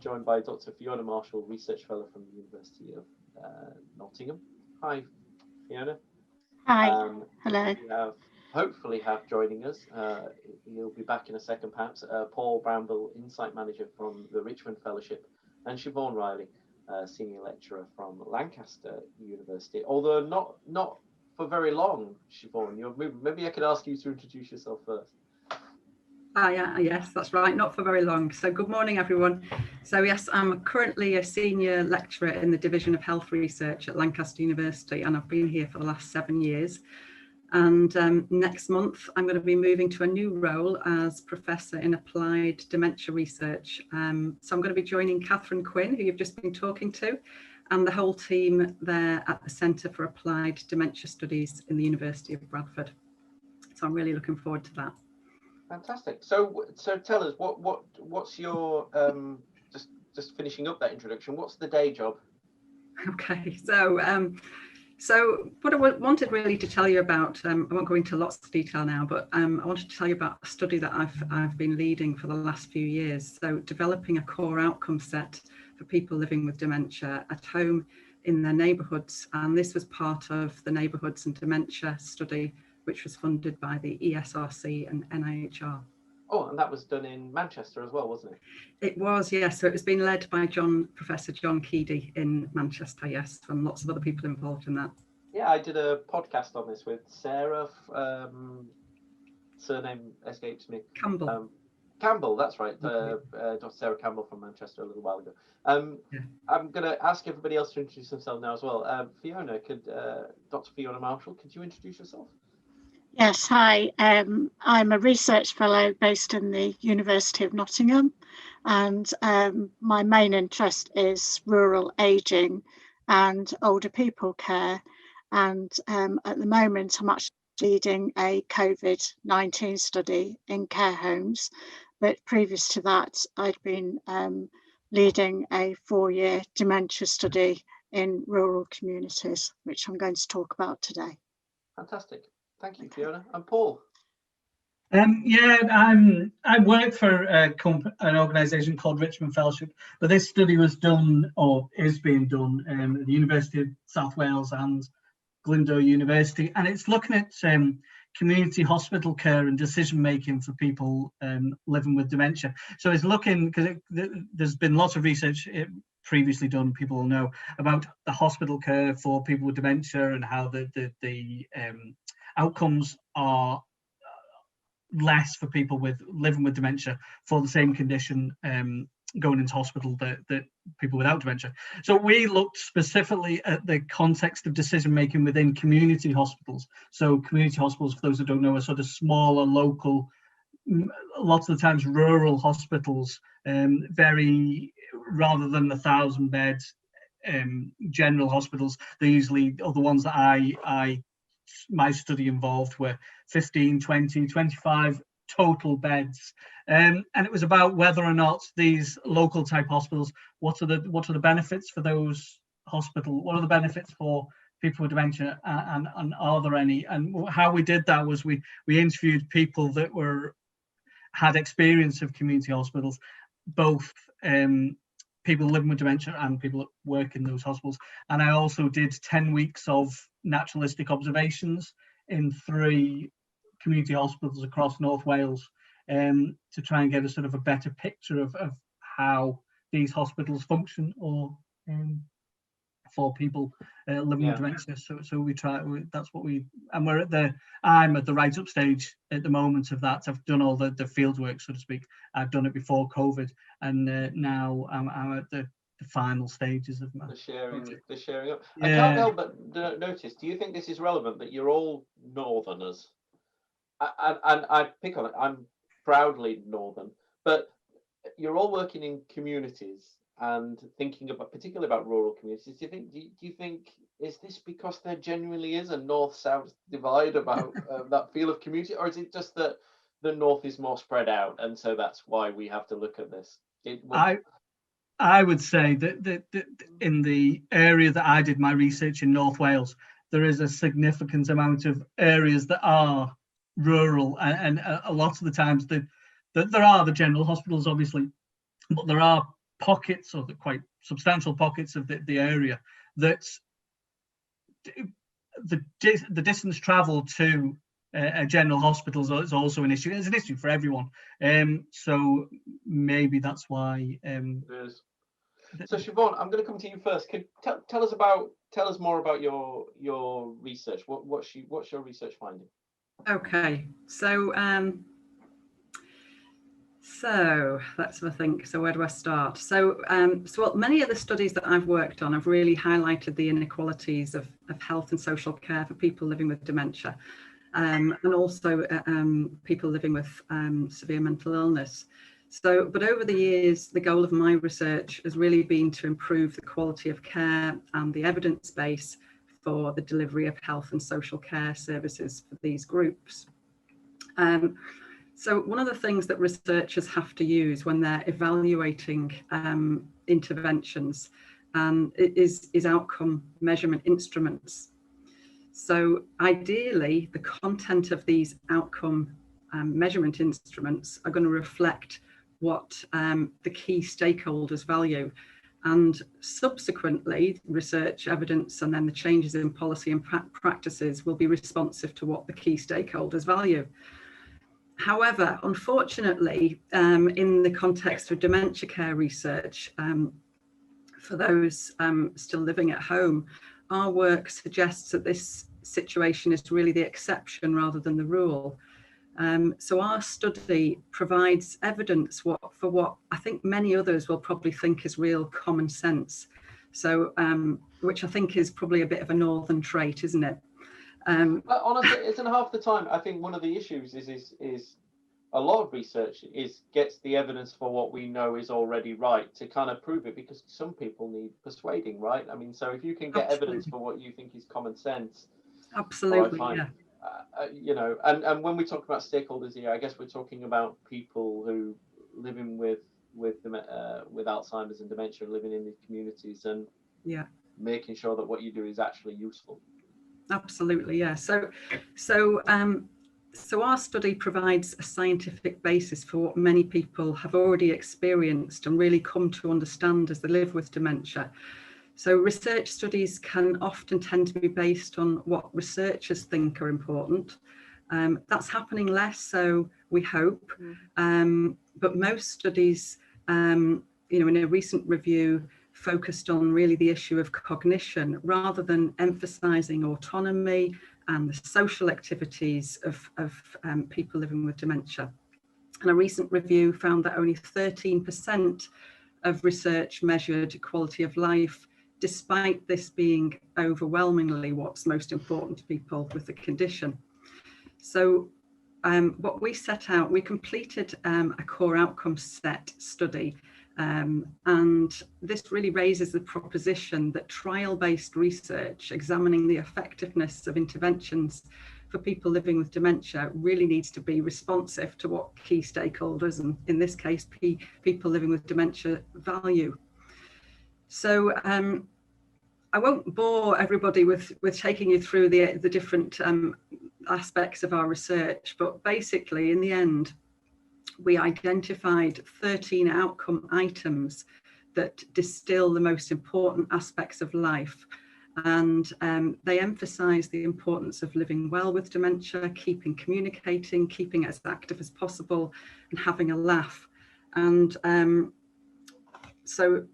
joined by Dr. Fiona Marshall, Research Fellow from the University of Nottingham. Hi, Fiona. Hi. Hello. We hopefully have joining us, he'll be back in a second perhaps, Paul Brownbill, Insight Manager from the Richmond Fellowship, and Siobhan Riley, Senior Lecturer from Lancaster University, although not for very long. Siobhan, maybe I could ask you to introduce yourself first. Yes, that's right, not for very long. So good morning, everyone. So yes, I'm currently a senior lecturer in the Division of Health Research at Lancaster University, and I've been here for the last 7 years. And next month, I'm going to be moving to a new role as Professor in Applied Dementia Research. So I'm going to be joining Catherine Quinn, who you've just been talking to, and the whole team there at the Centre for Applied Dementia Studies in the University of Bradford. So I'm really looking forward to that. Fantastic. So tell us what's your just finishing up that introduction. What's the day job? Okay, so what I wanted really to tell you about, I won't go into lots of detail now, but I wanted to tell you about a study that I've been leading for the last few years. So developing a core outcome set for people living with dementia at home in their neighbourhoods, and this was part of the Neighbourhoods and Dementia study, which was funded by the ESRC and NIHR. Oh, and that was done in Manchester as well, wasn't it? It was, yes. So it was being led by Professor John Keedy in Manchester, yes, and lots of other people involved in that. Yeah, I did a podcast on this with Sarah, surname escapes me. Campbell. Campbell, that's right. Dr. Sarah Campbell from Manchester a little while ago. Yeah. I'm going to ask everybody else to introduce themselves now as well. Fiona, Dr. Fiona Marshall, could you introduce yourself? Yes, hi. I'm a research fellow based in the University of Nottingham, and my main interest is rural ageing and older people care. And at the moment, I'm actually leading a COVID-19 study in care homes. But previous to that, I'd been leading a 4-year dementia study in rural communities, which I'm going to talk about today. Fantastic. Thank you, Fiona. And Paul? I work for an organisation called Richmond Fellowship, but this study was done, or is being done, at the University of South Wales and Glasgow University, and it's looking at community hospital care and decision making for people living with dementia. So it's looking, because there's been lots of research previously done, people will know, about the hospital care for people with dementia and how the outcomes are less for people living with dementia for the same condition going into hospital that people without dementia. So we looked specifically at the context of decision making within community hospitals. So community hospitals, for those who don't know, are sort of smaller, local, lots of the times rural hospitals, very, rather than the 1,000 beds general hospitals, they usually are the ones that my study involved were 15, 20, 25 total beds, and it was about whether or not these local type hospitals, what are the benefits for those hospitals, what are the benefits for people with dementia, and are there any? And how we did that was we interviewed people that had experience of community hospitals, both people living with dementia and people that work in those hospitals. And I also did 10 weeks of naturalistic observations in 3 community hospitals across North Wales, to try and get a sort of a better picture of how these hospitals function, or for people living with dementia. So we try. That's what we. And I'm at the write up stage at the moment of that. I've done all the field work, so to speak. I've done it before COVID, and now I'm at the final stages of my the sharing up. Yeah. I can't help but notice. Do you think this is relevant that you're all Northerners? And I pick on it. I'm proudly Northern, but you're all working in communities and thinking about, particularly about rural communities. Do you think is this because there genuinely is a North-South divide about that feel of community, or is it just that the North is more spread out, and so that's why we have to look at this? I would say that in the area that I did my research in North Wales, there is a significant amount of areas that are rural, and a lot of the times there are the general hospitals, obviously, but there are pockets, or the quite substantial pockets of the area, that the distance travel to general hospitals is also an issue. It's an issue for everyone. So maybe that's why. It is. So Siobhan, I'm going to come to you first. Tell us more about your research. What's your research finding? Okay, so let's have a think. So where do I start? So many of the studies that I've worked on have really highlighted the inequalities of health and social care for people living with dementia, and also people living with severe mental illness. So, but over the years, the goal of my research has really been to improve the quality of care and the evidence base for the delivery of health and social care services for these groups. So one of the things that researchers have to use when they're evaluating interventions is outcome measurement instruments. So ideally, the content of these outcome measurement instruments are going to reflect what the key stakeholders value, and subsequently research evidence and then the changes in policy and practices will be responsive to what the key stakeholders value. However, unfortunately, in the context of dementia care research, for those still living at home, our work suggests that this situation is really the exception rather than the rule. So our study provides evidence for what I think many others will probably think is real common sense. So, which I think is probably a bit of a northern trait, isn't it? But honestly, isn't half the time. I think one of the issues is a lot of research gets the evidence for what we know is already right to kind of prove it, because some people need persuading, right? I mean, so if you can get evidence for what you think is common sense, absolutely, yeah. You know, and when we talk about stakeholders here, I guess we're talking about people who living with Alzheimer's and dementia, living in these communities, and making sure that what you do is actually useful. Absolutely, yeah. So our study provides a scientific basis for what many people have already experienced and really come to understand as they live with dementia. So research studies can often tend to be based on what researchers think are important. That's happening less so, we hope. But most studies, you know, in a recent review, focused on really the issue of cognition rather than emphasising autonomy and the social activities of people living with dementia. And a recent review found that only 13% of research measured quality of life, despite this being overwhelmingly what's most important to people with the condition. So what we set out, we completed a core outcome set study, and this really raises the proposition that trial-based research examining the effectiveness of interventions for people living with dementia really needs to be responsive to what key stakeholders, and in this case, people living with dementia, value. So I won't bore everybody with taking you through the different aspects of our research, but basically in the end, we identified 13 outcome items that distill the most important aspects of life. And they emphasize the importance of living well with dementia, communicating, keeping as active as possible, and having a laugh. And so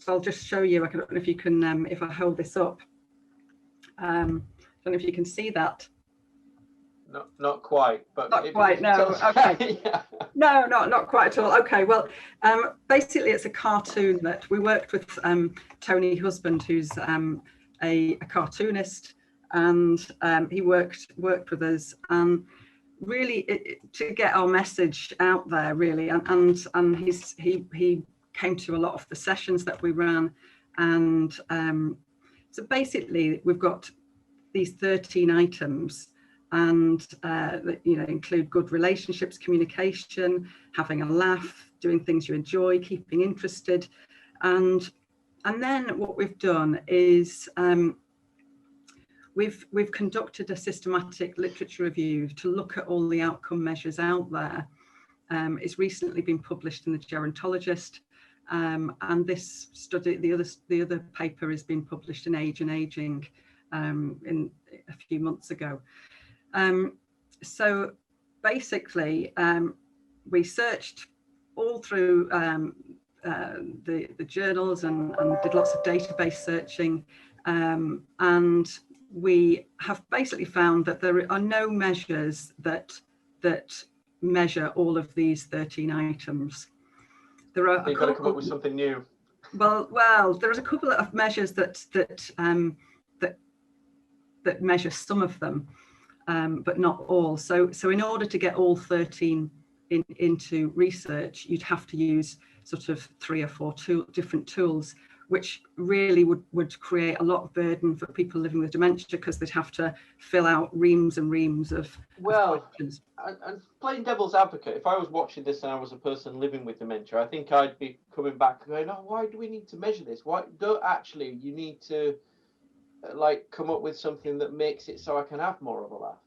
I'll just show you, I don't know if you can, if I hold this up, I don't know if you can see that. Not quite, but not quite, no, okay. Yeah. No, not quite at all. Okay, well, basically it's a cartoon that we worked with Tony Husband, who's a cartoonist, and he worked with us, and really to get our message out there, really, and he came to a lot of the sessions that we ran, and so basically we've got these 13 items, and that, you know, include good relationships, communication, having a laugh, doing things you enjoy, keeping interested, and then what we've done is we've conducted a systematic literature review to look at all the outcome measures out there. It's recently been published in the Gerontologist, and this study, the other paper, has been published in Age and Aging in a few months ago. So basically, we searched all through the journals and did lots of database searching, and we have basically found that there are no measures that measure all of these 13 items. There are. So you've got to come up with something new. Well, there's a couple of measures that measure some of them, but not all. So in order to get all 13 into research, you'd have to use sort of 3 or 4 different tools, which really would create a lot of burden for people living with dementia, because they'd have to fill out reams and reams of questions. And playing devil's advocate, if I was watching this and I was a person living with dementia, I think I'd be coming back and going, oh, why do we need to measure this? Why don't actually you need to like come up with something that makes it so I can have more of a laugh?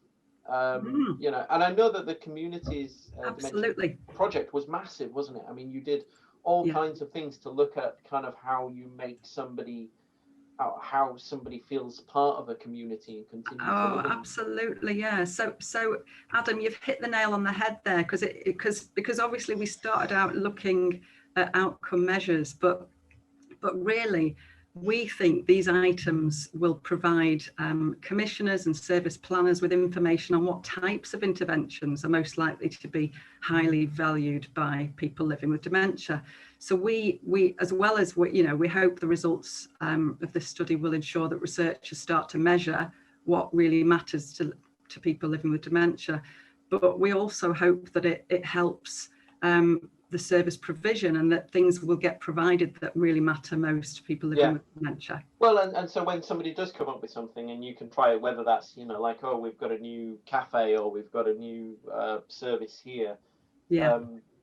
You know, and I know that the community's absolutely project was massive, wasn't it? I mean, you did all kinds of things to look at kind of how you make somebody, how somebody feels part of a community and continue to live in. Absolutely, yeah. So Adam, you've hit the nail on the head there, because obviously we started out looking at outcome measures, but really we think these items will provide commissioners and service planners with information on what types of interventions are most likely to be highly valued by people living with dementia. So we as well as we hope the results of this study will ensure that researchers start to measure what really matters to people living with dementia, but we also hope that it helps the service provision, and that things will get provided that really matter most to people living with dementia. Well, and so when somebody does come up with something and you can try it, whether that's, like, oh, we've got a new cafe or we've got a new service here,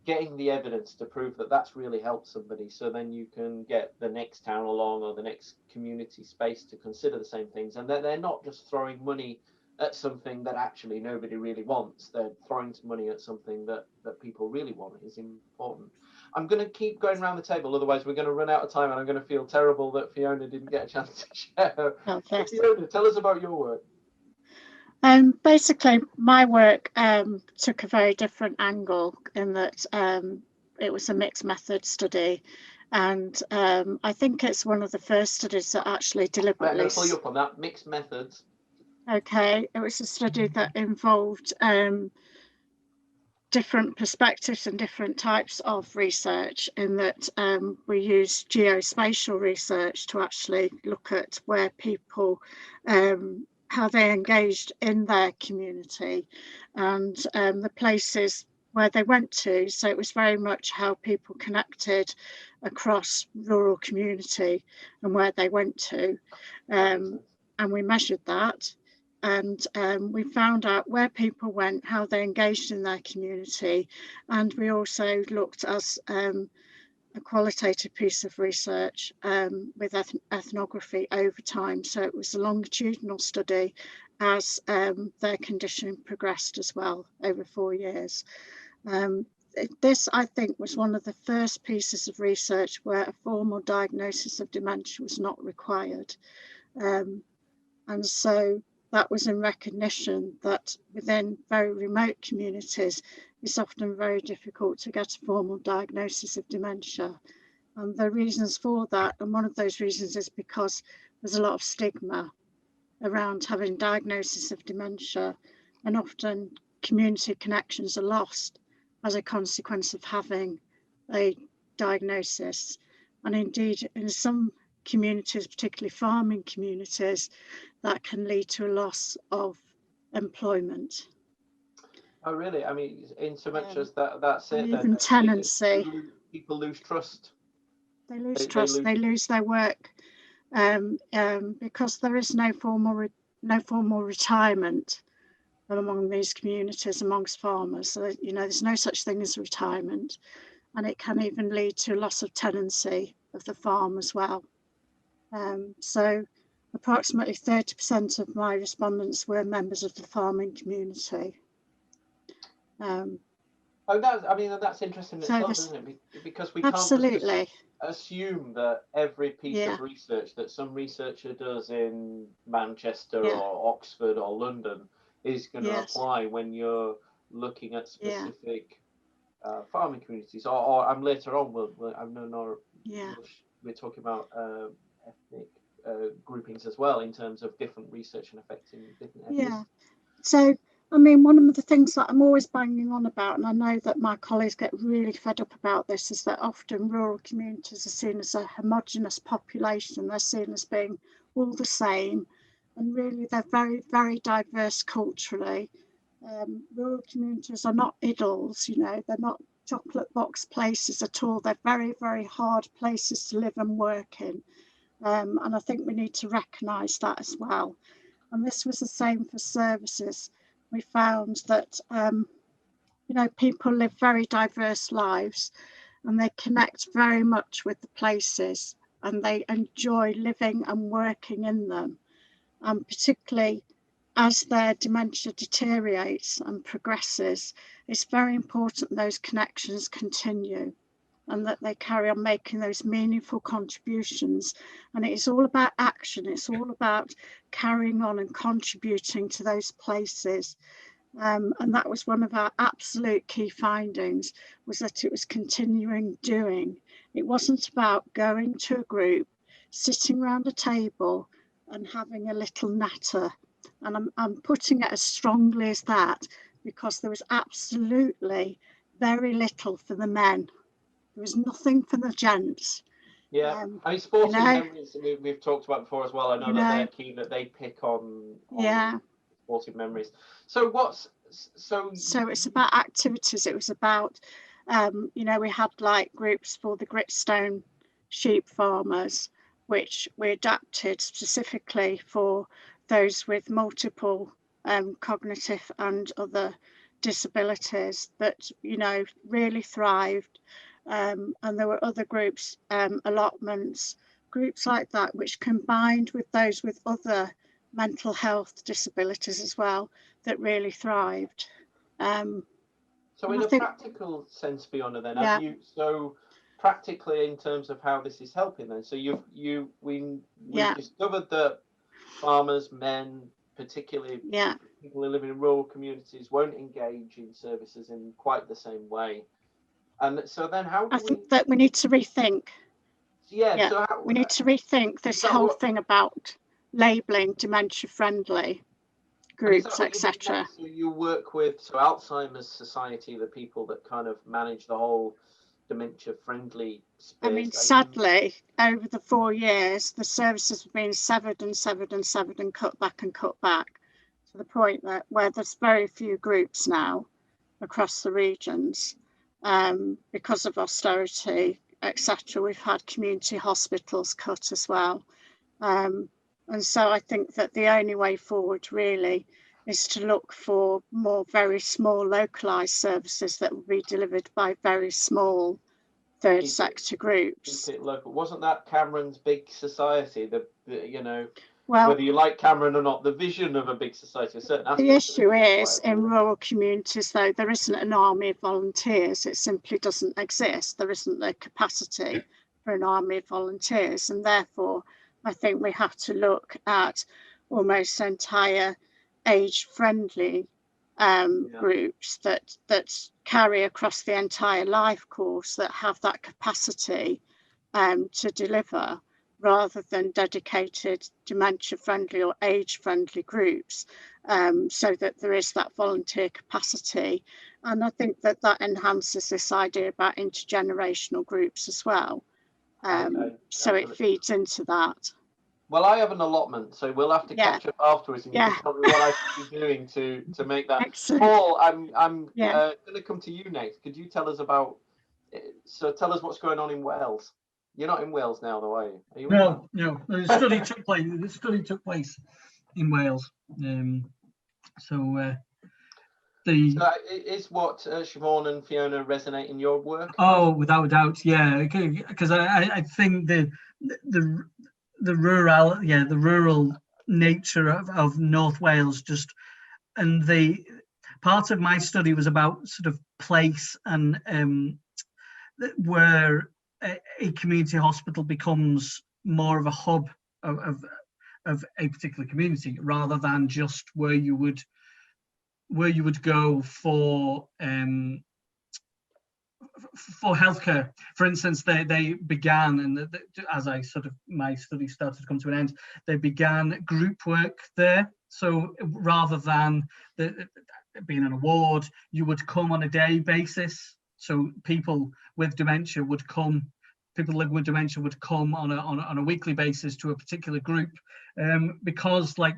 getting the evidence to prove that that's really helped somebody, so then you can get the next town along or the next community space to consider the same things, and they're not just throwing money at something that actually nobody really wants. They're throwing money at something that people really want is important. I'm going to keep going around the table, otherwise we're going to run out of time, and I'm going to feel terrible that Fiona didn't get a chance to share. Okay. Fiona, tell us about your work. Basically, my work took a very different angle in that it was a mixed method study, and I think it's one of the first studies that actually deliberately... I'm going to pull you up on that, mixed methods. Okay, it was a study that involved different perspectives and different types of research, in that we used geospatial research to actually look at where people, how they engaged in their community and the places where they went to. So it was very much how people connected across rural community and where they went to. And we measured that. And we found out where people went, how they engaged in their community, and we also looked as a qualitative piece of research with ethnography over time. So it was a longitudinal study as their condition progressed as well over 4 years. This, I think, was one of the first pieces of research where a formal diagnosis of dementia was not required. And so that was in recognition that within very remote communities, it's often very difficult to get a formal diagnosis of dementia. And the reasons for that, and one of those reasons is because there's a lot of stigma around having diagnosis of dementia, and often community connections are lost as a consequence of having a diagnosis. And indeed, in some communities, particularly farming communities, that can lead to a loss of employment. Oh, really? I mean, in so much as that's it. Even tenancy. People lose trust. They lose trust. They lose their work because there is no formal retirement among these communities, amongst farmers. So, there's no such thing as retirement, and it can even lead to loss of tenancy of the farm as well. So approximately 30% of my respondents were members of the farming community. Oh, that's interesting in itself, isn't it? Because we can't just assume that every piece of research that some researcher does in Manchester or Oxford or London is going to apply when you're looking at specific farming communities. Or later on, we're talking about ethnic groupings as well in terms of different research and affecting different areas. Yeah. So, I mean, one of the things that I'm always banging on about, and I know that my colleagues get really fed up about this, is that often rural communities are seen as a homogenous population. They're seen as being all the same, and really they're very, very diverse culturally. Rural communities are not idols, you know, they're not chocolate box places at all. They're very, very hard places to live and work in. And I think we need to recognise that as well. And this was the same for services. We found that, you know, people live very diverse lives and they connect very much with the places and they enjoy living and working in them. And particularly as their dementia deteriorates and progresses, it's very important those connections continue and that they carry on making those meaningful contributions. And it is all about action. It's all about carrying on and contributing to those places. And that was one of our absolute key findings, was that it was continuing doing. It wasn't about going to a group, sitting around a table and having a little natter. And I'm putting it as strongly as that because there was absolutely very little for the men. There was nothing for the gents. Yeah, I mean, sporting memories we've talked about before as well. I know that they're keen, that they pick on sporting memories. So it's about activities. It was about, you know, we had like groups for the Gritstone sheep farmers, which we adapted specifically for those with multiple cognitive and other disabilities that, you know, really thrived. And there were other groups, allotments, groups like that, which combined with those with other mental health disabilities as well, that really thrived. So in a practical sense, Fiona, then, have you, so practically in terms of how this is helping then, so we discovered that farmers, men, particularly people who live in rural communities, won't engage in services in quite the same way. And so then how do I think that we need to rethink. So we need to rethink this whole thing about labelling dementia-friendly groups, etc. So you work with Alzheimer's Society, the people that kind of manage the whole dementia-friendly space. I mean, sadly, over the 4 years, the services have been severed and severed and severed and cut back to the point that where there's very few groups now across the regions. Because of austerity, etc. We've had community hospitals cut as well. And so I think that the only way forward really is to look for more very small localised services that will be delivered by very small third sector groups. Local. Wasn't that Cameron's big society? Whether you like Cameron or not, the vision of a big society. The issue is in rural communities, though, there isn't an army of volunteers. It simply doesn't exist. There isn't the capacity for an army of volunteers, and therefore I think we have to look at almost entire age-friendly groups that carry across the entire life course, that have that capacity to deliver, rather than dedicated dementia-friendly or age-friendly groups, so that there is that volunteer capacity. And I think that enhances this idea about intergenerational groups as well. So it feeds into that. Well, I have an allotment, so we'll have to catch up afterwards, and you can tell me what I should be doing to make that. Excellent. Paul, I'm going to come to you next. Could you tell us tell us what's going on in Wales? You're not in Wales now, though, are you? No. The study took place in Wales. Is what Siobhan and Fiona resonate in your work? Oh, without a doubt, yeah. Because I think the rural nature of North Wales and part of my study was about sort of place and where a community hospital becomes more of a hub of a particular community, rather than just where you would go for healthcare. For instance, they began, and as I sort of my study started to come to an end, they began group work there. So rather than being an award, you would come on a day basis. So people with dementia would come. People living with dementia would come on a weekly basis to a particular group, because like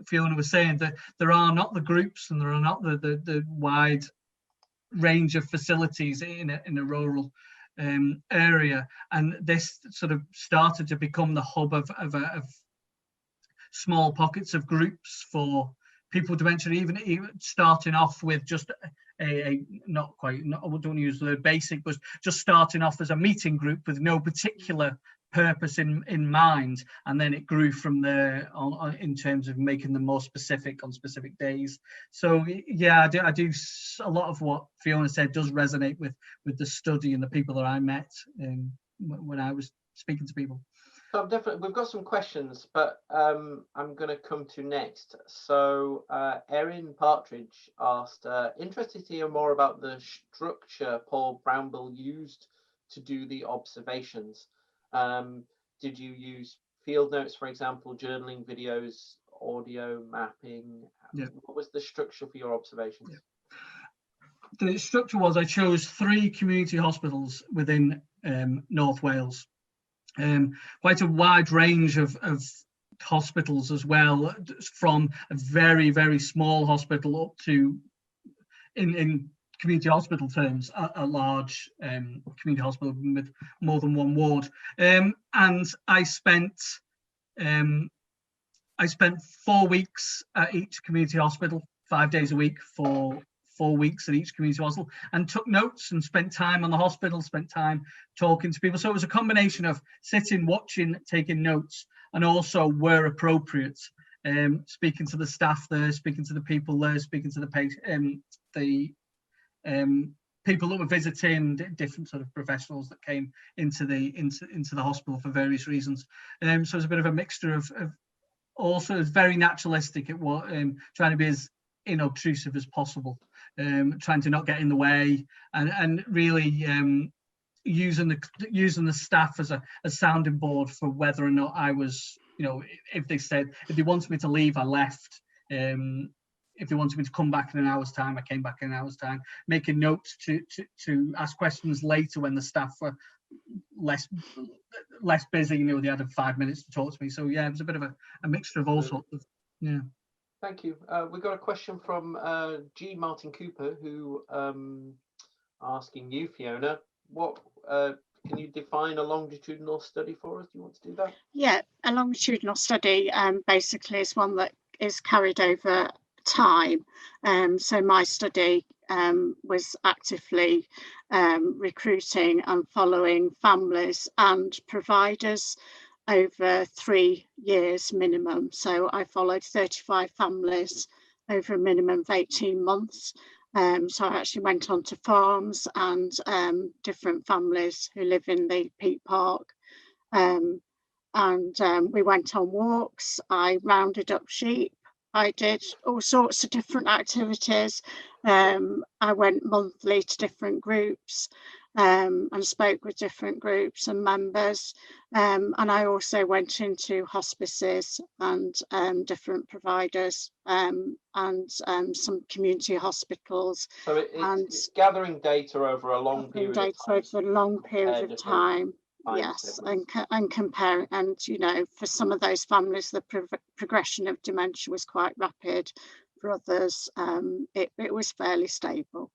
Fiona was saying, that there are not the groups and there are not the wide range of facilities in a rural area, and this sort of started to become the hub of small pockets of groups for people with dementia, even starting off with just I don't want to use the word basic, but just starting off as a meeting group with no particular purpose in mind, and then it grew from there on in terms of making them more specific on specific days. So yeah, I do a lot of what Fiona said does resonate with the study and the people that I met when I was speaking to people. So we've got some questions, but I'm going to come to next. So Erin Partridge asked, interested to hear more about the structure Paul Brownbill used to do the observations. Did you use field notes, for example, journaling, videos, audio, mapping? Yeah. What was the structure for your observations? Yeah. The structure was I chose 3 community hospitals within North Wales. Quite a wide range of hospitals as well, from a very, very small hospital up to, in community hospital terms, a large community hospital with more than one ward. And I spent 4 weeks at each community hospital, 5 days a week for 4 weeks at each community hospital, and took notes and spent time on the hospital, spent time talking to people. So it was a combination of sitting, watching, taking notes, and also, where appropriate, speaking to the staff there, speaking to the people there, speaking to the people that were visiting, different sort of professionals that came into the hospital for various reasons. So it was a bit of a mixture of also, it's very naturalistic. It was trying to be as inobtrusive as possible, trying to not get in the way, and really using the staff as a sounding board for whether or not I was, if they wanted me to leave, I left. If they wanted me to come back in an hour's time, I came back in an hour's time, making notes to ask questions later when the staff were less busy. They had 5 minutes to talk to me. So yeah, it was a bit of a mixture of all sorts of, yeah. Thank you. We've got a question from G. Martin Cooper, who asking you, Fiona, what can you define a longitudinal study for us? Do you want to do that? Yeah, a longitudinal study basically is one that is carried over time. So my study was actively recruiting and following families and providers over 3 years minimum. So I followed 35 families over a minimum of 18 months. So I actually went on to farms and different families who live in the Peak Park. And we went on walks. I rounded up sheep. I did all sorts of different activities. I went monthly to different groups and spoke with different groups and members. And I also went into hospices and different providers and some community hospitals. So it's gathering data over a long period of time. Over a long period of time. Yes, and comparing, and for some of those families, the progression of dementia was quite rapid. For others, it was fairly stable.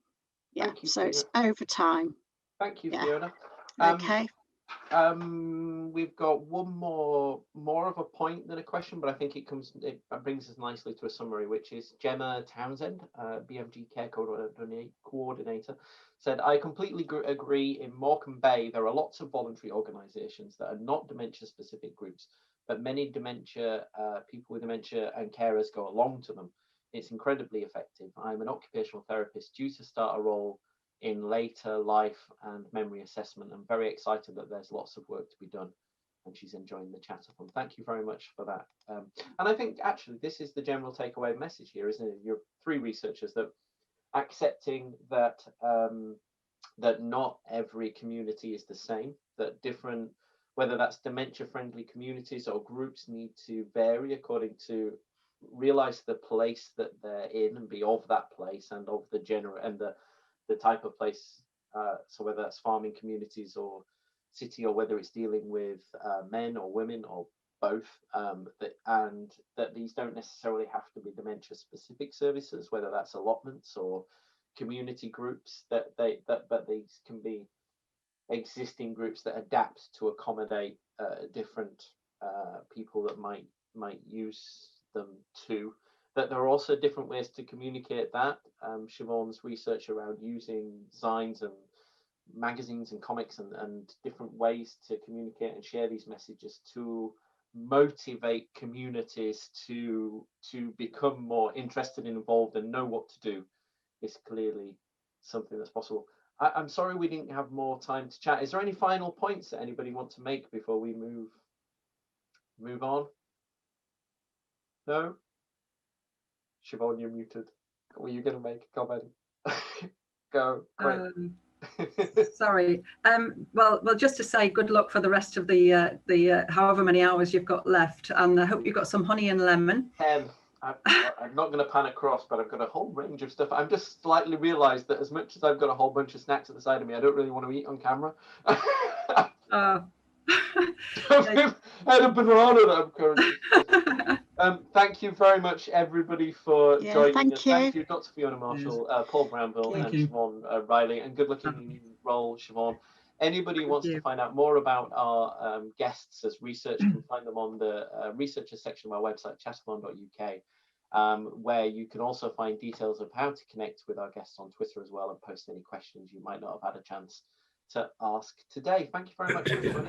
Yeah, so Fiona. It's over time. Thank you, Fiona. Okay. We've got one more of a point than a question, but I think it brings us nicely to a summary, which is Gemma Townsend, BMG Care Coordinator, said, I completely agree. In Morecambe Bay, there are lots of voluntary organisations that are not dementia-specific groups, but many dementia people with dementia and carers go along to them. it's incredibly effective. I'm an occupational therapist due to start a role in later life and memory assessment. I'm very excited that there's lots of work to be done, and she's enjoying the chatathon. Thank you very much for that. And I think actually this is the general takeaway message here, isn't it? You're 3 researchers that accepting that that not every community is the same, that different, whether that's dementia-friendly communities or groups, need to vary according to realize the place that they're in and be of that place and of the the type of place. So whether that's farming communities or city, or whether it's dealing with men or women or both, and that these don't necessarily have to be dementia-specific services, whether that's allotments or community groups, but these can be existing groups that adapt to accommodate different people that might use them too. That there are also different ways to communicate that. Siobhan's research around using signs and magazines and comics and different ways to communicate and share these messages to motivate communities to become more interested and involved and know what to do is clearly something that's possible. I'm sorry we didn't have more time to chat. Is there any final points that anybody wants to make before we move on? No? Siobhan, you're muted. Were you going to make a comment? Go. Great. Sorry. Well, just to say good luck for the rest of the however many hours you've got left, and I hope you've got some honey and lemon. I'm not going to pan across, but I've got a whole range of stuff. I've just slightly realised that as much as I've got a whole bunch of snacks at the side of me, I don't really want to eat on camera. I had a banana that I'm currently. Thank you very much, everybody, for joining us. Thank you, Dr. Fiona Marshall, Paul Brownbill, and Siobhan Riley, and good luck in your new role, Siobhan. Anybody who wants to find out more about our guests as research can find them on the researchers section of our website, chatathon.uk, where you can also find details of how to connect with our guests on Twitter as well and post any questions you might not have had a chance to ask today. Thank you very much, everybody.